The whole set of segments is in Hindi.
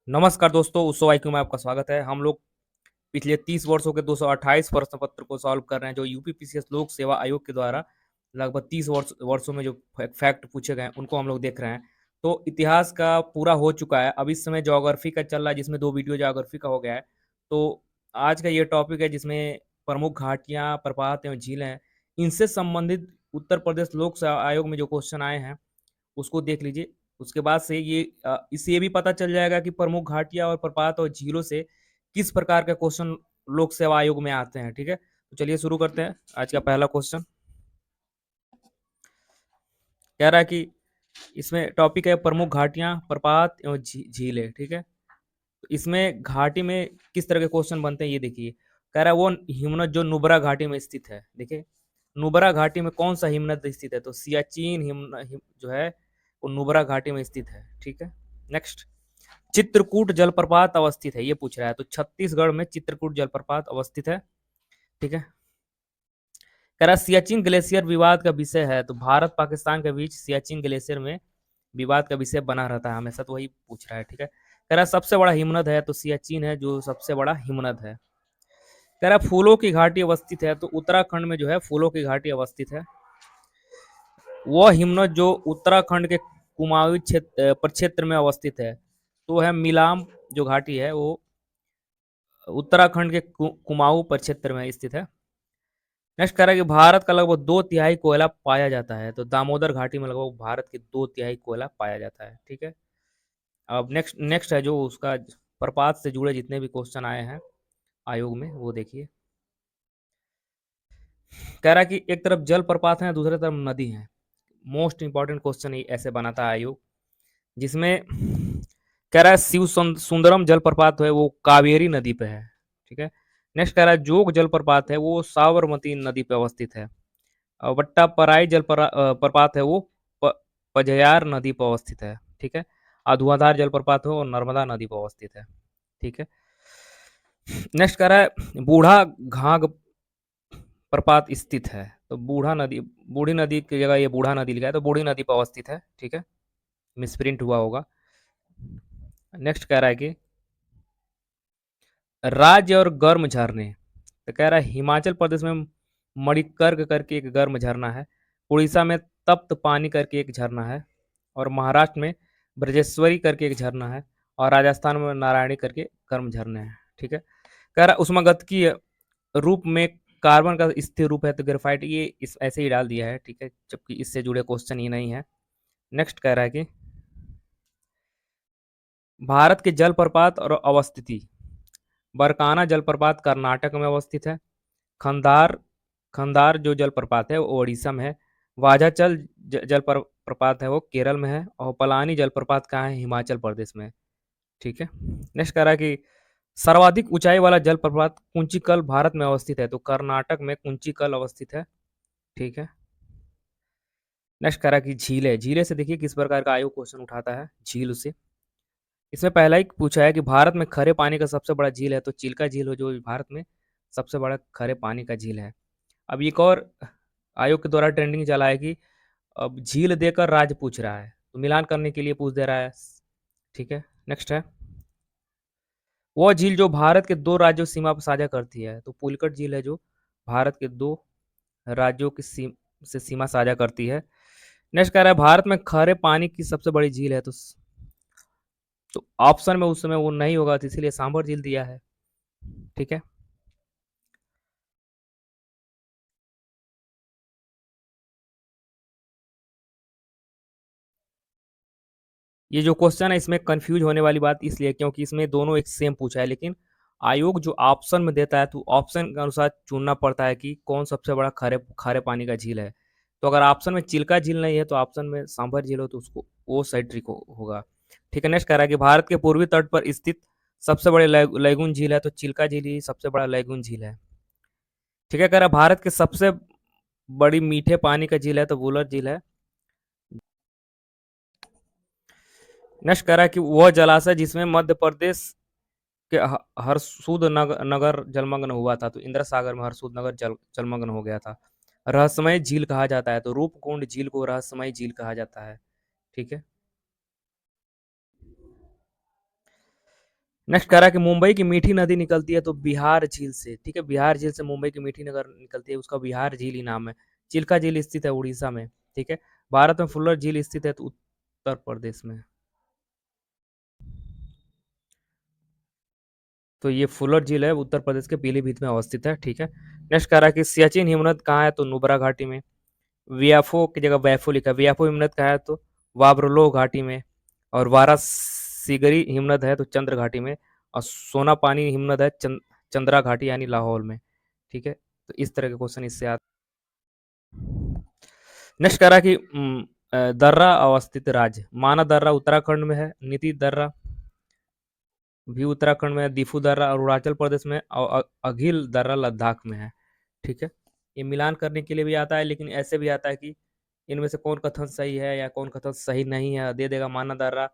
नमस्कार दोस्तों, उत्सव आईक्यू में आपका स्वागत है। हम लोग पिछले 30 वर्षों के 228 प्रश्न पत्र को सॉल्व कर रहे हैं, जो यूपीपीसीएस लोक सेवा आयोग के द्वारा लगभग 30 वर्षों में जो फैक्ट पूछे गए हैं, उनको हम लोग देख रहे हैं। तो इतिहास का पूरा हो चुका है। अब इस समय ज्योग्राफी का चल रहा है, जिसमें 2 वीडियो ज्योग्राफी का हो गया है। तो आज का ये टॉपिक है, जिसमें प्रमुख घाटियाँ, प्रपात एवं झीलें हैं। इनसे संबंधित उत्तर प्रदेश लोक सेवा आयोग में जो क्वेश्चन आए हैं, उसको देख लीजिए। उसके बाद से इससे ये भी पता चल जाएगा कि प्रमुख घाटियां और प्रपात और झीलों से किस प्रकार के क्वेश्चन लोक सेवा आयोग में आते हैं। ठीक है, तो चलिए शुरू करते हैं। आज का पहला क्वेश्चन कह रहा है कि इसमें टॉपिक है प्रमुख घाटियां, प्रपात एवं झीलें। ठीक है, तो इसमें घाटी में किस तरह के क्वेश्चन बनते हैं, ये देखिए। कह रहा है वो हिमनद जो नुब्रा घाटी में स्थित है। देखिए, नुब्रा घाटी में कौन सा हिमनद स्थित है, तो सियाचिन जो है वो नुब्रा घाटी में स्थित है। ठीक है, नेक्स्ट, चित्रकूट जलप्रपात अवस्थित है, ये पूछ रहा है। तो छत्तीसगढ़ में चित्रकूट जलप्रपात अवस्थित है। ठीक है, कह रहा है सियाचिन ग्लेशियर विवाद का विषय है। तो भारत पाकिस्तान के बीच सियाचिन ग्लेशियर में विवाद का विषय बना रहता है हमेशा, तो वही पूछ रहा है। ठीक है, कह रहा है सबसे बड़ा हिमनद है, तो सियाचिन है जो सबसे बड़ा हिमनद है। कह रहा है फूलों की घाटी अवस्थित है। तो उत्तराखंड में जो है फूलों की घाटी अवस्थित है। वह हिमनद जो उत्तराखंड के कुमाऊं प्रक्षेत्र में अवस्थित है, तो है मिलाम जो घाटी है, वो उत्तराखंड के कुमाऊं प्रक्षेत्र में स्थित है। नेक्स्ट कह रहा है कि भारत का लगभग 2/3 कोयला पाया जाता है। तो दामोदर घाटी में लगभग भारत के 2/3 कोयला पाया जाता है। ठीक है, अब नेक्स्ट नेक्स्ट है जो उसका प्रपात से जुड़े जितने भी क्वेश्चन आए हैं आयोग में, वो देखिए। कह रहा है कि एक तरफ जल प्रपात है, दूसरी तरफ नदी है। मोस्ट इंपॉर्टेंट क्वेश्चन ऐसे बनाता है आयोग, जिसमें कह रहा है शिव सुंदरम जलप्रपात है वो कावेरी नदी पे है। ठीक है, नेक्स्ट कह रहा है जोग जलप्रपात है वो साबरमती नदी पे अवस्थित है। और वट्टापराई प्रपात है वो पजयार नदी पर अवस्थित है। ठीक है, और धुआंधार जलप्रपात है वो नर्मदा नदी पर अवस्थित है। ठीक है, नेक्स्ट कह रहा है बूढ़ा घाघ प्रपात स्थित है। तो बूढ़ी नदी की जगह ये बूढ़ा नदी लिखा है, तो बूढ़ी नदी पर अवस्थित है। ठीक है, मिसप्रिंट हुआ होगा। नेक्स्ट कह रहा है कि राज्य और गर्म झरने। तो कह रहा है हिमाचल प्रदेश में मणिकर्क करके एक गर्म झरना है। उड़ीसा में तप्त पानी करके एक झरना है। और महाराष्ट्र में ब्रजेश्वरी करके एक झरना है। और राजस्थान में नारायणी करके गर्म झरने हैं। ठीक है, कह रहा है उष्मागतिकीय रूप में कार्बन का स्थिर रूप है, तो ग्रेफाइट, ये इस ऐसे ही डाल दिया है। ठीक है, जबकि इससे जुड़े क्वेश्चन ये नहीं है। नेक्स्ट कह रहा है कि भारत के जलप्रपात और अवस्थिति। बरकाना जलप्रपात कर्नाटक में अवस्थित है। खंदार खंदार जो जलप्रपात है वो उड़ीसा में है। वाजाचल जलप्रपात है वो केरल में है। और पलानी जलप्रपात कहाँ है, हिमाचल प्रदेश में। ठीक है, नेक्स्ट कह रहा है कि सर्वाधिक ऊंचाई वाला जलप्रपात कुंचिकल भारत में अवस्थित है। तो कर्नाटक में कुंचिकल अवस्थित है। ठीक है, नेक्स्ट कह रहा है कि झीलें झीलें से देखिए किस प्रकार का आयोग क्वेश्चन उठाता है झील से। इसमें पहला ही पूछा है कि भारत में खरे पानी का सबसे बड़ा झील है। तो चिल्का झील हो जो भारत में सबसे बड़ा खरे पानी का झील है। अब एक और आयोग के द्वारा ट्रेंडिंग चला है कि अब झील देकर राज्य पूछ रहा है, तो मिलान करने के लिए पूछ दे रहा है। ठीक है, नेक्स्ट है वो झील जो भारत के 2 राज्यों की सीमा पर साझा करती है। तो पुलकट झील है जो भारत के 2 राज्यों की से सीमा साझा करती है। नेक्स्ट कह रहा है भारत में खारे पानी की सबसे बड़ी झील है। तो ऑप्शन में उस समय वो नहीं होगा, तो इसीलिए सांभर झील दिया है। ठीक है, ये जो क्वेश्चन है इसमें कंफ्यूज होने वाली बात इसलिए क्योंकि इसमें दोनों एक सेम पूछा है, लेकिन आयोग जो ऑप्शन में देता है तो ऑप्शन के अनुसार चुनना पड़ता है कि कौन सबसे बड़ा खारे खारे पानी का झील है। तो अगर ऑप्शन में चिल्का झील नहीं है तो ऑप्शन में सांभर झील हो, तो उसको वो सही ट्रिक होगा। ठीक है, नेक्स्ट कह रहा है कि भारत के पूर्वी तट पर स्थित सबसे बड़े लैगून झील है। तो चिल्का झील ही सबसे बड़ा लैगून झील है। ठीक है, कह रहा है भारत के सबसे बड़ी मीठे पानी का झील है। तो वुलर झील है। नेक्स्ट कह रहा है कि वह जलाशय जिसमें मध्य प्रदेश के हरसूद नगर जलमग्न हुआ था। तो इंदिरा सागर में हरसूद नगर जलमग्न हो गया था। रहस्यमय झील कहा जाता है। तो रूपकुंड झील को रहस्यमय झील कहा जाता है। ठीक है, नेक्स्ट कह रहा है कि मुंबई की मीठी नदी निकलती है तो बिहार झील से, ठीक है, बिहार झील से मुंबई की मीठी नगर निकलती है, उसका बिहार झील ही नाम है। चिल्का झील स्थित है उड़ीसा में, ठीक है। भारत में फुल्लर झील स्थित है तो उत्तर प्रदेश में। तो ये फुलर झील है उत्तर प्रदेश के पीलीभीत में अवस्थित है, ठीक है। नेक्स्ट कह रहा है कि सियाचिन हिमनद कहाँ है तो नुब्रा घाटी में। वियाफो की जगह वैफो लिखा है, वियाफो हिमनद कहाँ है तो वाबरलो घाटी में। और वारासिगरी हिमनद है तो चंद्र घाटी में। और सोना पानी हिमनद है चंद्रा घाटी यानी लाहौल में, ठीक है। तो इस तरह के क्वेश्चन इससे आते। नेक्स्ट कह रहा है कि दर्रा अवस्थित राज्य, माना दर्रा उत्तराखंड में है, नीति दर्रा भी उत्तराखंड में है, दीफू दर्रा अरुणाचल प्रदेश में और अघिल दर्रा लद्दाख में है, ठीक है। ये मिलान करने के लिए भी आता है, लेकिन ऐसे भी आता है कि इनमें से कौन कथन सही है या कौन कथन सही नहीं है, दे देगा माना दर्रा,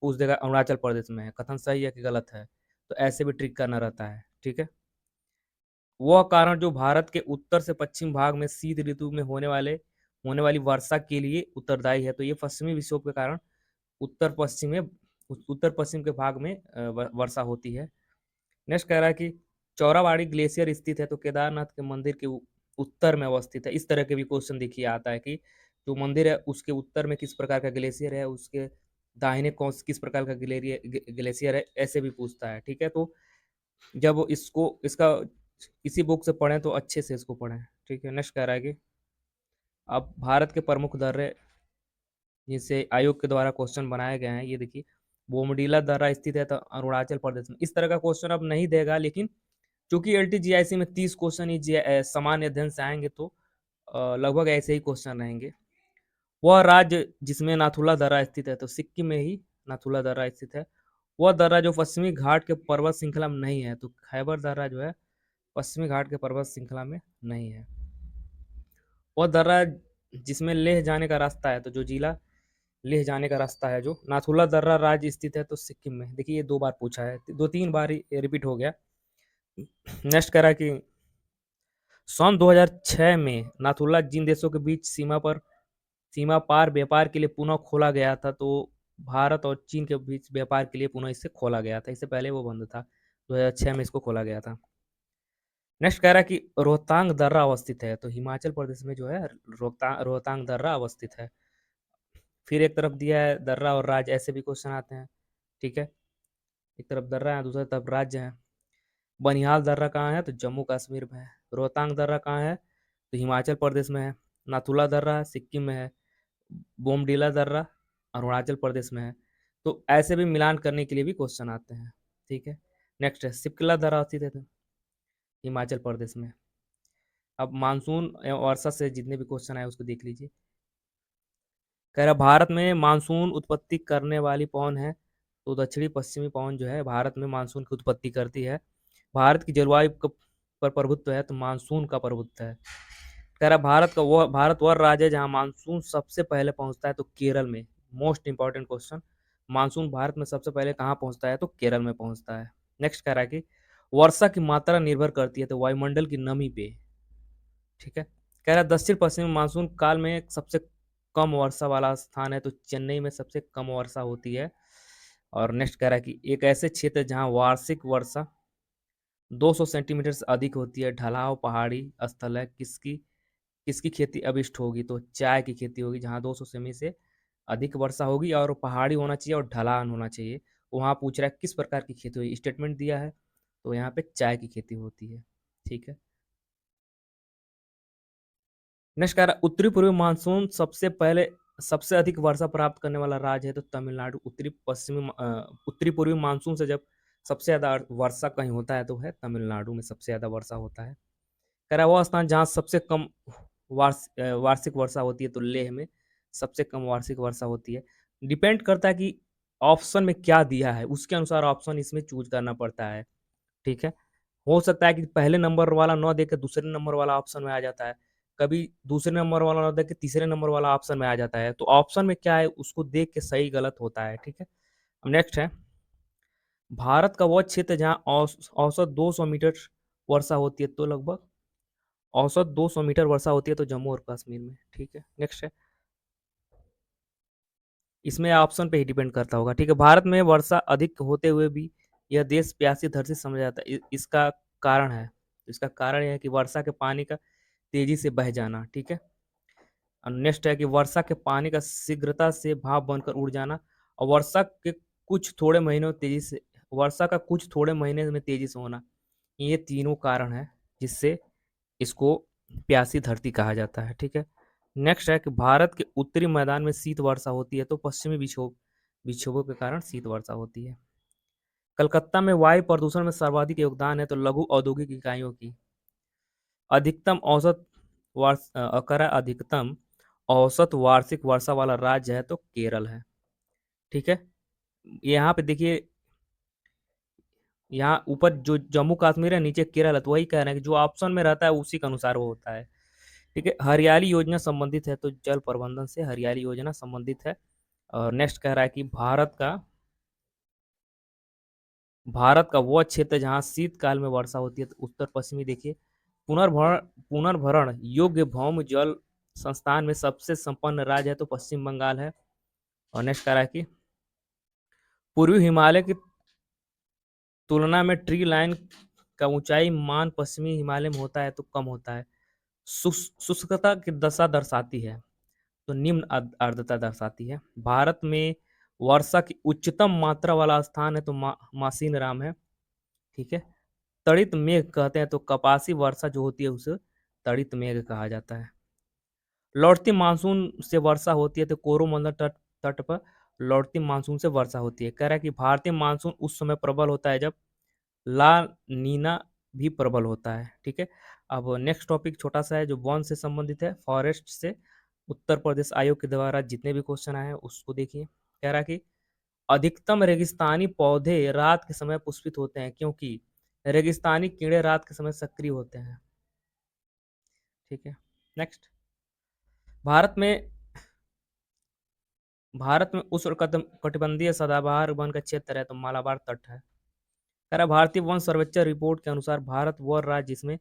पूछ देगा अरुणाचल प्रदेश में है, कथन सही है कि गलत है। तो ऐसे भी ट्रिक करना रहता है, ठीक है। वह कारण जो भारत के उत्तर से पश्चिम भाग में शीत ऋतु में होने वाली वर्षा के लिए उत्तरदायी है। तो ये पश्चिमी विक्षोभ के कारण उत्तर पश्चिम में उत्तर पश्चिम के भाग में वर्षा होती है। नेक्स्ट कह रहा है कि चौराबाड़ी ग्लेशियर स्थित है तो केदारनाथ के मंदिर के उत्तर में अवस्थित है। इस तरह के भी क्वेश्चन देखिए आता है कि जो मंदिर है उसके उत्तर में किस प्रकार का ग्लेशियर है, उसके दाहिने कौन किस प्रकार का ग्लेशियर है, ऐसे भी पूछता है, ठीक है। तो जब इसको इसका किसी बुक से पढ़ें तो अच्छे से इसको पढ़ें, ठीक है। नेक्स्ट कह रहा है कि अब भारत के प्रमुख दर्रे जिनसे आयोग के द्वारा क्वेश्चन बनाए गए हैं, ये देखिए बोमडीला दर्रा स्थित है तो अरुणाचल प्रदेश में। इस तरह का क्वेश्चन अब नहीं देगा, लेकिन चूंकि एल टी जी आई सी में 30 क्वेश्चन ही सामान्य अध्ययन से आएंगे तो लगभग ऐसे ही क्वेश्चन रहेंगे। वह राज्य जिसमें नाथुला दर्रा स्थित है तो सिक्किम में ही नाथुला दर्रा स्थित है। वह दर्रा जो पश्चिमी घाट के पर्वत श्रृंखला में नहीं है तो खैबर दर्रा जो है पश्चिमी घाट के पर्वत श्रृंखला में नहीं है। वह दर्रा जिसमें लेह जाने का रास्ता है तो जो जिला लेह जाने का रास्ता है जो नाथुला दर्रा राज्य स्थित है तो सिक्किम में। देखिए ये 2 बार पूछा है, 2-3 बार रिपीट हो गया। नेक्स्ट कह रहा है कि सन 2006 में नाथुला जिन देशों के बीच सीमा पार व्यापार के लिए पुनः खोला गया था तो भारत और चीन के बीच व्यापार के लिए पुनः इसे खोला गया था। इससे पहले वो बंद था, 2006 में इसको खोला गया था। नेक्स्ट कह रहा है कि रोहतांग दर्रा अवस्थित है तो हिमाचल प्रदेश में जो है रोहतांग दर्रा अवस्थित है। फिर एक तरफ दिया है दर्रा और राज्य, ऐसे भी क्वेश्चन आते हैं, ठीक है। एक तरफ दर्रा है दूसरी तरफ राज्य है। बनिहाल दर्रा कहाँ है तो जम्मू कश्मीर में है। रोहतांग दर्रा कहाँ है तो हिमाचल प्रदेश में है। नाथुला दर्रा सिक्किम में है। बोमडीला दर्रा अरुणाचल प्रदेश में है। तो ऐसे भी मिलान करने के लिए भी क्वेश्चन आते हैं, ठीक है। नेक्स्ट है सिपकला दर्रा स्थित है तो हिमाचल प्रदेश में। अब मानसून एवं वर्षा से जितने भी क्वेश्चन आए उसको देख लीजिए। कह रहा भारत में मानसून उत्पत्ति करने वाली पवन है तो दक्षिणी पश्चिमी पवन जो है भारत में मानसून की उत्पत्ति करती है। भारत की जलवायु पर प्रभुत्व है तो मानसून का प्रभुत्व है। कह रहा भारत वह राज्य है जहाँ मानसून सबसे पहले पहुंचता है तो केरल में। Most important question, monsoon Bharat में सबसे पहले कहाँ पहुंचता है तो केरल में पहुंचता है। नेक्स्ट कह रहा है कि वर्षा की मात्रा निर्भर करती है तो वायुमंडल की नमी पे, ठीक है। कह रहा है दक्षिण पश्चिमी मानसून काल में सबसे कम वर्षा वाला स्थान है तो चेन्नई में सबसे कम वर्षा होती है। और नेक्स्ट कह रहा है कि एक ऐसे क्षेत्र जहां वार्षिक वर्षा 200 सेंटीमीटर से अधिक होती है, ढलाव पहाड़ी स्थल है, किसकी किसकी खेती अभिष्ट होगी तो चाय की खेती होगी। जहाँ 200 सेमी से अधिक वर्षा होगी और पहाड़ी होना चाहिए और ढलान होना चाहिए। वहाँ पूछ रहा है किस प्रकार की खेती हुई, स्टेटमेंट दिया है तो यहाँ पे चाय की खेती होती है, ठीक है। नेक्स्ट कह रहा है उत्तरी पूर्वी मानसून सबसे अधिक वर्षा प्राप्त करने वाला राज्य है तो तमिलनाडु। उत्तरी पूर्वी मानसून से जब सबसे ज्यादा वर्षा कहीं होता है तो है तमिलनाडु में सबसे ज्यादा वर्षा होता है। कह रहा है वो स्थान जहाँ सबसे कम वार्षिक वर्षा होती है तो लेह में सबसे कम वार्षिक वर्षा होती है। डिपेंड करता है कि ऑप्शन में क्या दिया है उसके अनुसार ऑप्शन इसमें चूज करना पड़ता है, ठीक है। हो सकता है कि पहले नंबर वाला न देकर दूसरे नंबर वाला ऑप्शन में आ जाता है, कभी दूसरे नंबर वाला न देकर तीसरे नंबर वाला ऑप्शन में आ जाता है। तो ऑप्शन में क्या है उसको देख के सही गलत होता है, ठीक है। अब नेक्स्ट है भारत का वह क्षेत्र जहाँ औसत 200 मीटर वर्षा होती है तो लगभग औसत 200 मीटर वर्षा होती है तो जम्मू और कश्मीर में, ठीक है। नेक्स्ट है इसमें ऑप्शन पे ही डिपेंड करता होगा, ठीक है। भारत में वर्षा अधिक होते हुए भी यह देश प्यासी धरती समझा जाता है। इसका कारण है, इसका कारण यह है कि वर्षा के पानी का तेजी से बह जाना, ठीक है। और नेक्स्ट है कि वर्षा के पानी का शीघ्रता से भाप बनकर उड़ जाना, और वर्षा का कुछ थोड़े महीने में तेजी से होना। ये तीनों कारण है जिससे इसको प्यासी धरती कहा जाता है, ठीक है। नेक्स्ट है कि भारत के उत्तरी मैदान में शीत वर्षा होती है, तो पश्चिमी विक्षोभों के कारण शीत वर्षा होती है। कलकत्ता में वायु प्रदूषण में सर्वाधिक योगदान है, तो लघु औद्योगिक इकाइयों की। अधिकतम औसत अधिकतम औसत वार्षिक वर्षा वाला राज्य है तो केरल है, ठीक है। यहाँ पे देखिए, यहाँ ऊपर जो जम्मू कश्मीर है, नीचे केरल है, तो वही कह रहे हैं कि जो ऑप्शन में रहता है उसी के अनुसार वो होता है, ठीक है। हरियाली योजना संबंधित है, तो जल प्रबंधन से हरियाली योजना संबंधित है। और नेक्स्ट कह रहा है कि भारत का वह क्षेत्र जहाँ शीतकाल में वर्षा होती है, तो उत्तर पश्चिमी देखिए। पुनर्भरण पुनर्भरण योग्य भौम जल संस्थान में सबसे संपन्न राज्य है, तो पश्चिम बंगाल है। और नेक्स्ट कह रहा है कि पूर्वी हिमालय की तुलना में ट्री लाइन का ऊंचाई मान पश्चिमी हिमालय में होता है तो कम होता है। शुष्कता की दशा दर्शाती है, तो निम्न आर्द्रता दर्शाती है। भारत में वर्षा की उच्चतम मात्रा वाला स्थान है, तो मासीन राम है, ठीक है। तड़ित मेघ कहते हैं, तो कपासी वर्षा जो होती है उसे तड़ित मेघ कहा जाता है। लौटती मानसून से वर्षा होती है, तो कोरोमंडल तट तट पर लौटती मानसून से वर्षा होती है। कह रहा है कि भारतीय मानसून उस समय प्रबल होता है जब ला नीना भी प्रबल होता है, ठीक है। अब नेक्स्ट टॉपिक छोटा सा है जो वन से संबंधित है, फॉरेस्ट से। उत्तर प्रदेश आयोग के द्वारा जितने भी क्वेश्चन आए हैं उसको देखिए। कह रहा है कि अधिकतम रेगिस्तानी पौधे रात के समय पुष्पित होते हैं, क्योंकि रेगिस्तानी कीड़े रात के समय सक्रिय होते हैं, ठीक है। नेक्स्ट, भारत में भारत में उष्णकटिबंधीय सदाबहार वन का क्षेत्र है, तो मालाबार तट है। कह रहा भारतीय वन सर्वेक्षण रिपोर्ट के अनुसार भारत वह राज्य जिसमें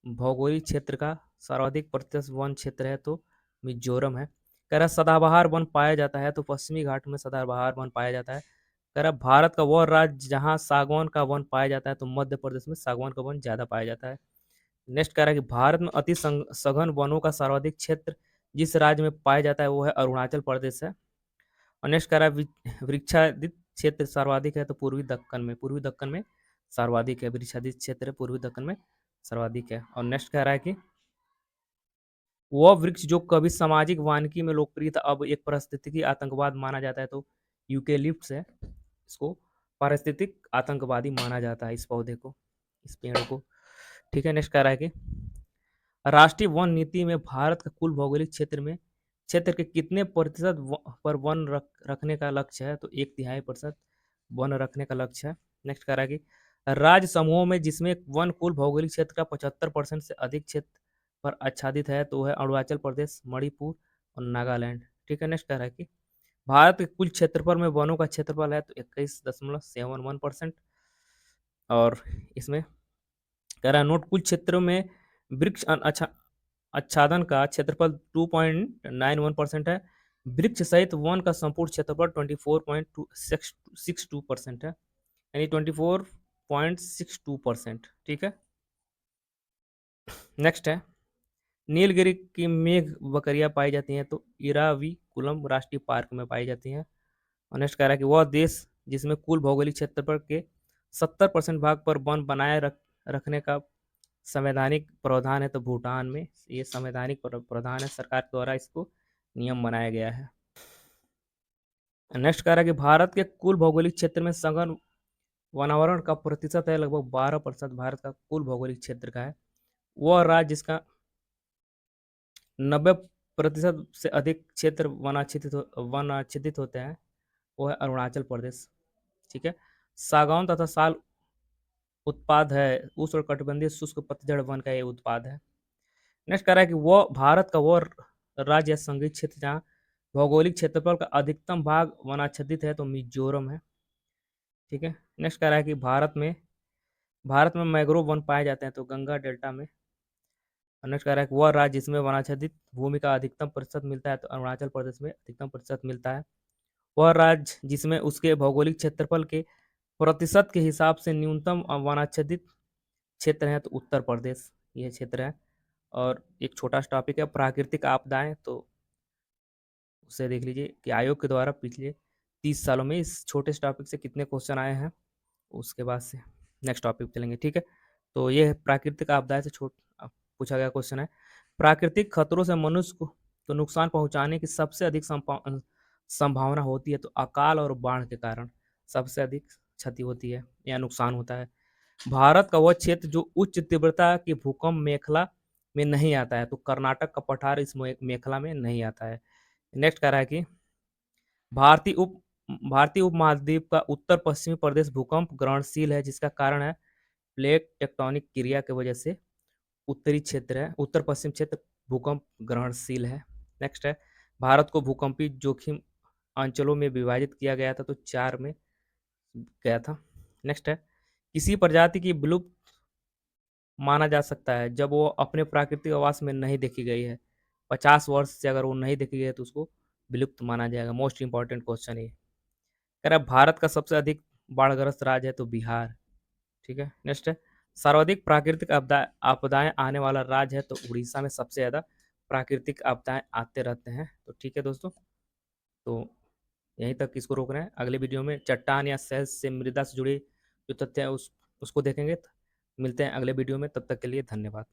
भौगोलिक क्षेत्र का सर्वाधिक प्रतिशत वन क्षेत्र है, तो मिजोरम है। कह रहा सदाबहार वन पाया जाता है, तो पश्चिमी घाट में सदाबहार वन पाया जाता है। कह रहा भारत का वह राज्य जहाँ सागवान का वन पाया जाता है, तो मध्य प्रदेश में सागवान का वन ज्यादा पाया जाता है। नेक्स्ट कह रहा है कि भारत में अति सघन वनों का सर्वाधिक क्षेत्र जिस राज्य में पाया जाता है वो है अरुणाचल प्रदेश है। और नेक्स्ट कह रहा है वृक्षादित क्षेत्र सर्वाधिक है, तो पूर्वी दक्कन में सर्वाधिक है। वृक्षादित क्षेत्र पूर्वी दक्कन में सर्वाधिक है। और नेक्स्ट कह रहा है कि वह वृक्ष जो कभी सामाजिक वानिकी में लोकप्रिय था अब एक पारिस्थितिकी आतंकवाद माना जाता है, तो यूकेलिप्टस है। इसको पारिस्थितिक आतंकवादी माना जाता है, इस पौधे को, इस पेड़ को, ठीक है। नेक्स्ट कह रहा है कि राष्ट्रीय वन नीति में भारत का कुल भौगोलिक क्षेत्र के कितने प्रतिशत पर वन रखने का लक्ष्य है, तो 1/3% वन रखने का लक्ष्य है। नेक्स्ट कह रहा है कि राज्य समूहों में जिसमें वन कुल भौगोलिक क्षेत्र का 75% से अधिक क्षेत्र पर आच्छादित है, तो है अरुणाचल प्रदेश, मणिपुर और नागालैंड, ठीक है। नेक्स्ट कह रहा है कि भारत के कुल क्षेत्रफल में वनों का क्षेत्रफल है, तो 21.71%। और इसमें कह रहा है नोट कुल क्षेत्रों में वृक्ष आच्छादन का क्षेत्रफल 2.91% है। वृक्ष सहित वन का संपूर्ण क्षेत्रफल 24.62% है, यानी 24.62%, ठीक है। नेक्स्ट है नीलगिरी की मेघ बकरियां पाई जाती हैं, तो इराविकुलम राष्ट्रीय पार्क में पाई जाती हैं। और नेक्स्ट कह रहा है कि वह देश जिसमें कुल भौगोलिक क्षेत्रफल के 70% भाग पर वन बनाए रखने का संवैधानिक प्रावधान है, तो भूटान में ये संवैधानिक प्रावधान है, सरकार द्वारा इसको नियम बनाया गया है। नेक्स्ट कह रहा है कि भारत के कुल भौगोलिक क्षेत्र में सघन वनावरण का प्रतिशत है लगभग 12% भारत का कुल भौगोलिक क्षेत्र का है। वह राज्य जिसका 90% से अधिक क्षेत्र वनाच्छादित होते हैं वो है अरुणाचल प्रदेश, ठीक है। सागौन तथा साल उत्पाद है, उष्णकटिबंधीय शुष्क पतझड़ वन का ये उत्पाद है। नेक्स्ट कह रहा है कि वो भारत का वो राज्य या संघीय क्षेत्र जहाँ भौगोलिक क्षेत्रफल का अधिकतम भाग वनाच्छादित है, तो मिजोरम है, ठीक है। नेक्स्ट कह रहा है कि भारत में मैंग्रोव वन पाए जाते हैं, तो गंगा डेल्टा में। नेक्स्ट कह रहा है कि वह राज्य जिसमें वनाच्छादित भूमि का अधिकतम प्रतिशत मिलता है, तो अरुणाचल प्रदेश में अधिकतम प्रतिशत मिलता है। वह राज्य जिसमें उसके भौगोलिक क्षेत्रफल के प्रतिशत के हिसाब से न्यूनतम वनाच्छादित क्षेत्र है तो उत्तर प्रदेश ये क्षेत्र है। और एक छोटा सा टॉपिक है प्राकृतिक आपदाएं, तो उसे देख लीजिए कि आयोग के द्वारा पिछले 30 सालों में इस छोटे से टॉपिक से कितने क्वेश्चन आए हैं। उसके बाद से नेक्स्ट टॉपिक चलेंगे, ठीक है। तो ये है प्राकृतिक आपदाएं से पूछा गया क्वेश्चन है। प्राकृतिक खतरों से मनुष्य को तो नुकसान पहुंचाने की सबसे अधिक संभावना होती है, तो अकाल और बाढ़ के कारण सबसे अधिक क्षति होती है या नुकसान होता है। भारत का वह क्षेत्र जो उच्च तीव्रता के भूकंप मेखला में नहीं आता है, तो कर्नाटक का पठार इस मेखला में नहीं आता है। नेक्स्ट कह रहा है कि भारतीय उप भारतीय उपमहाद्वीप का उत्तर पश्चिमी प्रदेश भूकंप ग्रहणशील है, जिसका कारण है प्लेट टेक्टोनिक क्रिया की वजह से उत्तरी क्षेत्र है, उत्तर पश्चिम क्षेत्र भूकंप ग्रहणशील है। नेक्स्ट है भारत को भूकंपी जोखिम अंचलों में विभाजित किया गया था, तो 4 में गया था। नेक्स्ट है किसी प्रजाति की विलुप्त माना जा सकता है जब वो अपने प्राकृतिक आवास में नहीं देखी गई है। 50 वर्ष से अगर वो नहीं देखी गई है तो उसको विलुप्त माना जाएगा। मोस्ट इंपॉर्टेंट क्वेश्चन ये कह रहा है भारत का सबसे अधिक बाढ़ग्रस्त राज्य है तो बिहार, ठीक है। नेक्स्ट है सर्वाधिक प्राकृतिक आपदाएं आने वाला राज्य है तो उड़ीसा में सबसे ज्यादा प्राकृतिक आपदाएं आते रहते हैं। तो ठीक है दोस्तों, तो यहीं तक इसको रोक रहे हैं। अगले वीडियो में चट्टान या सेल से मृदा से जुड़े जो तथ्य है उसको देखेंगे। मिलते हैं अगले वीडियो में, तब तक के लिए धन्यवाद।